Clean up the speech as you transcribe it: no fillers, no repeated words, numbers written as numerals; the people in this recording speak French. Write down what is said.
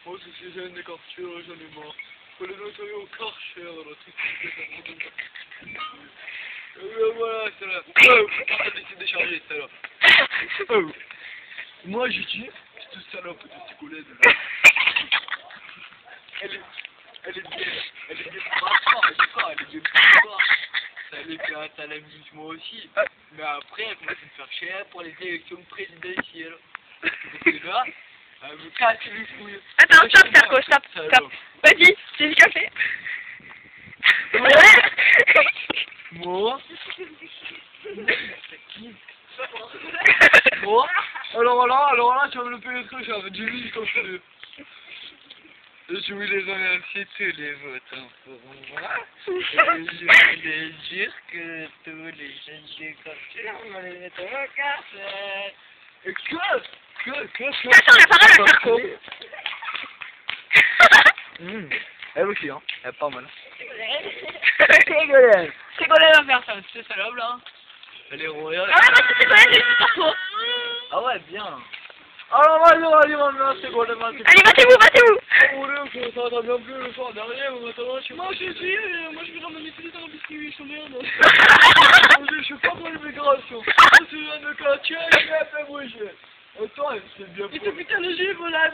Oh, c'est jeunes des quartiers, j'en ai marre. Faut les nettoyer au Karcher, là, tout voilà, c'est là. Oh, faut laisser décharger, c'est là. Oh. Moi, je dis, cette salope de Ségolène, là. Elle est bien fort, elle est bien fort. Ça les fait, ça l'amuse moi aussi. Mais après, elle commence à me faire chier pour les élections présidentielles. Parce que là, elle me casse les couilles. Attends, stop, Carco, stop. Vas-y, j'ai le café. Moi Moi alors là, tu vas me le payer le truc, j'avais du lit quand je veux. Je voulais les remercier tous les votants pour moi. Et je voulais dire que tous les jeunes des quartiers, on va les mettre au café. Et Attends, la parole à Carco. Elle aussi, hein. Elle est pas mal. Ségolène. Ségolène va faire ça, c'est salope là. Elle est royale. Ah ouais, moi c'est Ségolène, j'ai dit Carco. Ah ouais, bien. Alors vas-y, maintenant Ségolène. Allez, battez-vous. Oh là, ça va bien plus le soir derrière, maintenant je suis... Moi je vais ramener tous les temps biscuits, je merde. Je suis pas pour l'immigration. C'est un quartier, il a fait bouger. Attends, c'est bien. Et ce putain de juif, là.